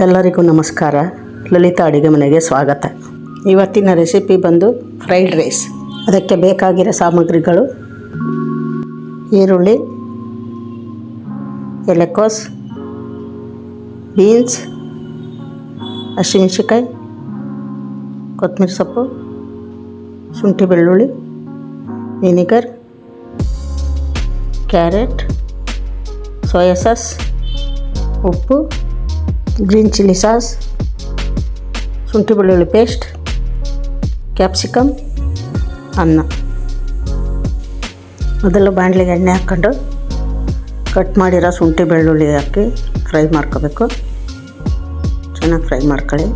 ಎಲ್ಲರಿಗೂ ನಮಸ್ಕಾರ. ಲಲಿತಾ ಅಡುಗೆ ಮನೆಗೆ ಸ್ವಾಗತ. ಇವತ್ತಿನ ರೆಸಿಪಿ ಬಂದು ಫ್ರೈಡ್ ರೈಸ್. ಅದಕ್ಕೆ ಬೇಕಾಗಿರೋ ಸಾಮಗ್ರಿಗಳು: ಈರುಳ್ಳಿ, ಎಲೆಕೋಸು, ಬೀನ್ಸ್, ಹಸಿಮೆಣಸಿನ್ಕಾಯಿ, ಕೊತ್ತಂಬರಿ ಸೊಪ್ಪು, ಶುಂಠಿ ಬೆಳ್ಳುಳ್ಳಿ, ವಿನಿಗರ್, ಕ್ಯಾರೆಟ್, ಸೋಯಾ ಸಾಸ್, ಉಪ್ಪು, ಗ್ರೀನ್ ಚಿಲ್ಲಿ ಸಾಸ್, ಶುಂಠಿ ಬೆಳ್ಳುಳ್ಳಿ ಪೇಸ್ಟ್, ಕ್ಯಾಪ್ಸಿಕಮ್, ಅನ್ನ. ಮೊದಲು ಬಾಣಲೆಗೆ ಎಣ್ಣೆ ಹಾಕ್ಕೊಂಡು ಕಟ್ ಮಾಡಿರೋ ಶುಂಠಿ ಬೆಳ್ಳುಳ್ಳಿ ಹಾಕಿ ಫ್ರೈ ಮಾಡ್ಕೋಬೇಕು. ಚೆನ್ನಾಗಿ ಫ್ರೈ ಮಾಡ್ಕೊಳ್ಳಿ.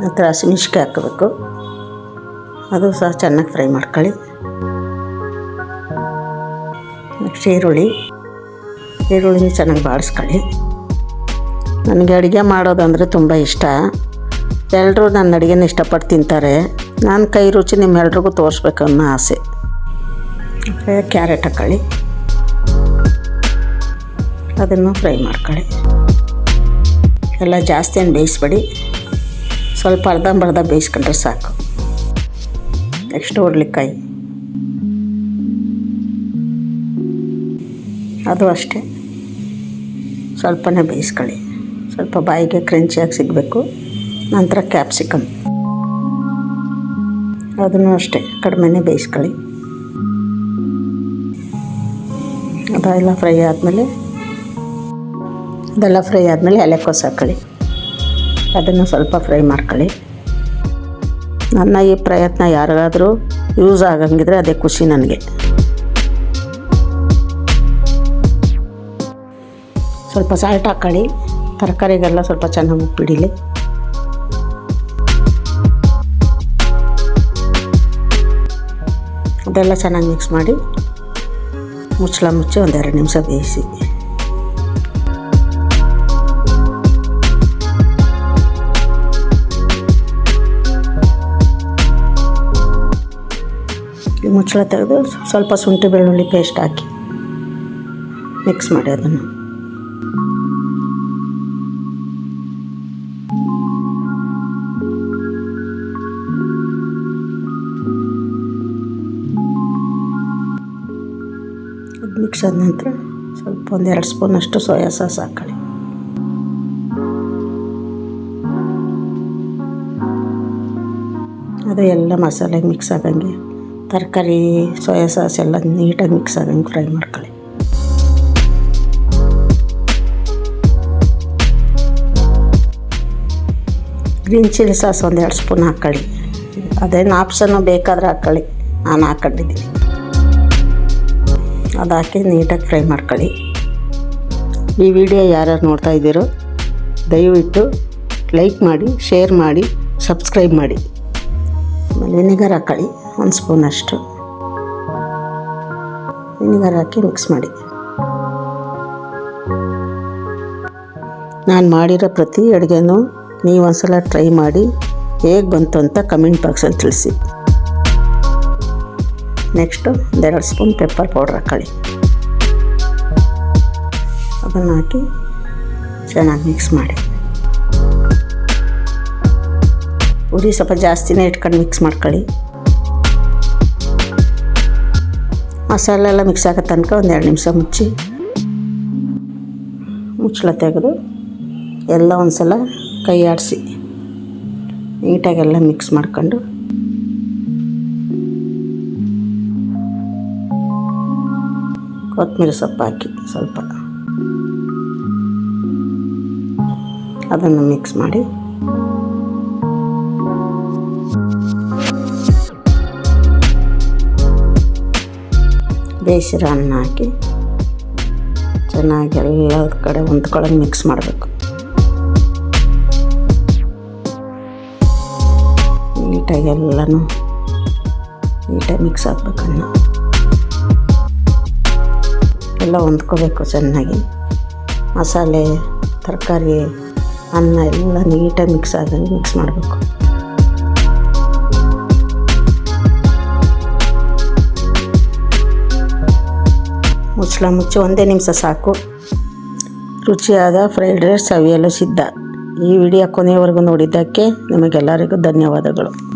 ನಂತರ ಹಸಿಮೆಣಸಿನ್ಕಾಯಿ ಹಾಕಬೇಕು. ಅದು ಸಹ ಚೆನ್ನಾಗಿ ಫ್ರೈ ಮಾಡ್ಕೊಳ್ಳಿ. ನೆಕ್ಸ್ಟ್ ಈರುಳ್ಳಿನ ಚೆನ್ನಾಗಿ ಬಾಡಿಸ್ಕೊಳ್ಳಿ. ನನಗೆ ಅಡುಗೆ ಮಾಡೋದಂದರೆ ತುಂಬ ಇಷ್ಟ. ಎಲ್ಲರೂ ನನ್ನ ಅಡುಗೆನ ಇಷ್ಟಪಟ್ಟು ತಿಂತಾರೆ. ನನ್ನ ಕೈ ರುಚಿ ನಿಮ್ಮೆಲ್ರಿಗೂ ತೋರಿಸ್ಬೇಕು ಅನ್ನೋ ಆಸೆ. ಕ್ಯಾರೆಟ್ ಹಾಕ್ಕೊಳ್ಳಿ. ಅದನ್ನು ಫ್ರೈ ಮಾಡ್ಕೊಳ್ಳಿ. ಎಲ್ಲ ಜಾಸ್ತಿ ಏನು ಬೇಯಿಸ್ಬೇಡಿ, ಸ್ವಲ್ಪ ಅರ್ಧಂಬರ್ಧ ಬೇಯಿಸ್ಕೊಂಡ್ರೆ ಸಾಕು. ನೆಕ್ಸ್ಟ್ ಹುರುಳಿಕಾಯಿ, ಅದು ಅಷ್ಟೇ ಸ್ವಲ್ಪನೇ ಬೇಯಿಸ್ಕೊಳ್ಳಿ. ಸ್ವಲ್ಪ ಬಾಯಿಗೆ ಕ್ರಂಚಿಯಾಗಿ ಸಿಗಬೇಕು. ನಂತರ ಕ್ಯಾಪ್ಸಿಕಮ್, ಅದನ್ನು ಅಷ್ಟೇ ಕಡಿಮೆನೇ ಬೇಯಿಸ್ಕೊಳ್ಳಿ. ಅದೆಲ್ಲ ಫ್ರೈ ಆದಮೇಲೆ ಎಲೆಕೋಸು ಹಾಕ್ಕೊಳ್ಳಿ. ಅದನ್ನು ಸ್ವಲ್ಪ ಫ್ರೈ ಮಾಡ್ಕೊಳ್ಳಿ. ನನ್ನ ಈ ಪ್ರಯತ್ನ ಯಾರಿಗಾದರೂ ಯೂಸ್ ಆಗಂಗಿದ್ರೆ ಅದೇ ಖುಷಿ ನನಗೆ. ಸ್ವಲ್ಪ ಸಾಲ್ಟ್ ಹಾಕ್ಕೊಳ್ಳಿ. ತರಕಾರಿಗೆಲ್ಲ ಸ್ವಲ್ಪ ಚೆನ್ನಾಗಿ ಉಪ್ಪಿಡಿಲಿ. ಅದೆಲ್ಲ ಚೆನ್ನಾಗಿ ಮಿಕ್ಸ್ ಮಾಡಿ ಮುಚ್ಚಿ ಒಂದೆರಡು ನಿಮಿಷ ಬೇಯಿಸಿ. ಮುಚ್ಚಳ ತೆಗೆದು ಸ್ವಲ್ಪ ಶುಂಠಿ ಬೆಳ್ಳುಳ್ಳಿ ಪೇಸ್ಟ್ ಹಾಕಿ ಮಿಕ್ಸ್ ಮಾಡಿ ಅದನ್ನು. ಮಿಕ್ಸ್ ಆದ ನಂತರ ಸ್ವಲ್ಪ 1-2 ಸ್ಪೂನಷ್ಟು ಸೋಯಾ ಸಾಸ್ ಹಾಕ್ಕೊಳ್ಳಿ. ಅದು ಎಲ್ಲ ಮಸಾಲೆಗೆ ಮಿಕ್ಸ್ ಆಗಂಗೆ, ತರಕಾರಿ ಸೋಯಾ ಸಾಸ್ ಎಲ್ಲ ನೀಟಾಗಿ ಮಿಕ್ಸ್ ಆಗಂಗೆ ಫ್ರೈ ಮಾಡ್ಕೊಳ್ಳಿ. ಗ್ರೀನ್ ಚಿಲ್ಲಿ ಸಾಸ್ 1-2 ಸ್ಪೂನ್ ಹಾಕ್ಕೊಳ್ಳಿ. ಅದೇನು ಆಪ್ಷನ್ನು, ಬೇಕಾದರೆ ಹಾಕ್ಕೊಳ್ಳಿ. ನಾನು ಹಾಕ್ಕೊಂಡಿದ್ದೀನಿ. ಅದು ಹಾಕಿ ನೀಟಾಗಿ ಫ್ರೈ ಮಾಡ್ಕೊಳ್ಳಿ. ಈ ವಿಡಿಯೋ ಯಾರ್ಯಾರು ನೋಡ್ತಾ ಇದ್ದೀರೋ ದಯವಿಟ್ಟು ಲೈಕ್ ಮಾಡಿ, ಶೇರ್ ಮಾಡಿ, ಸಬ್ಸ್ಕ್ರೈಬ್ ಮಾಡಿ. ಆಮೇಲೆ ವಿನಿಗರ್ ಹಾಕ್ಕೊಳ್ಳಿ 1 ಸ್ಪೂನಷ್ಟು. ವಿನಿಗರ್ ಹಾಕಿ ಮಿಕ್ಸ್ ಮಾಡಿ. ನಾನು ಮಾಡಿರೋ ಪ್ರತಿ ಅಡುಗೆನೂ ನೀವು ಒಂದ್ಸಲ ಟ್ರೈ ಮಾಡಿ ಹೇಗೆ ಬಂತು ಅಂತ ಕಮೆಂಟ್ ಬಾಕ್ಸಲ್ಲಿ ತಿಳಿಸಿ. ನೆಕ್ಸ್ಟು 1-2 ಸ್ಪೂನ್ ಪೆಪ್ಪರ್ ಪೌಡ್ರ್ ಹಾಕ್ಕೊಳ್ಳಿ. ಅದನ್ನು ಹಾಕಿ ಚೆನ್ನಾಗಿ ಮಿಕ್ಸ್ ಮಾಡಿ. ಉರಿ ಸ್ವಲ್ಪ ಜಾಸ್ತಿನೇ ಇಟ್ಕೊಂಡು ಮಿಕ್ಸ್ ಮಾಡ್ಕೊಳ್ಳಿ. ಮಸಾಲೆ ಎಲ್ಲ ಮಿಕ್ಸ್ ಆಗೋ ತನಕ 1-2 ನಿಮಿಷ ಮುಚ್ಚಳ ತೆಗೆದು ಎಲ್ಲ ಒಂದು ಸಲ ಕೈ ಆಡಿಸಿ ನೀಟಾಗೆಲ್ಲ ಮಿಕ್ಸ್ ಮಾಡ್ಕೊಂಡು ಕೊತ್ತಂಬರಿ ಸೊಪ್ಪು ಹಾಕಿ ಸ್ವಲ್ಪ ಅದನ್ನು ಮಿಕ್ಸ್ ಮಾಡಿ ಬೇಯಿಸಿರೋ ಅನ್ನ ಹಾಕಿ ಚೆನ್ನಾಗಿ ಎಲ್ಲ ಕಡೆ ಹೊಂದ್ಕೊಳ್ಳೋದು ಮಿಕ್ಸ್ ಮಾಡಬೇಕು. ನೀಟಾಗಿ ಎಲ್ಲನೂ ನೀಟಾಗಿ ಮಿಕ್ಸ್ ಆಗಬೇಕು. ಅನ್ನ ಎಲ್ಲ ಹೊಂದ್ಕೋಬೇಕು ಚೆನ್ನಾಗಿ. ಮಸಾಲೆ, ತರಕಾರಿ, ಅನ್ನ ಎಲ್ಲ ನೀಟಾಗಿ ಮಿಕ್ಸ್ ಆಗಂಗೆ ಮಿಕ್ಸ್ ಮಾಡಬೇಕು. ಮುಚ್ಚಳ ಮುಚ್ಚಿ 1 ನಿಮಿಷ ಸಾಕು. ರುಚಿಯಾದ ಫ್ರೈಡ್ ರೈಸ್ ಸವಿಯಲು ಸಿದ್ಧ. ಈ ವಿಡಿಯೋ ಕೊನೆಯವರೆಗೂ ನೋಡಿದ್ದಕ್ಕೆ ನಿಮಗೆಲ್ಲರಿಗೂ ಧನ್ಯವಾದಗಳು.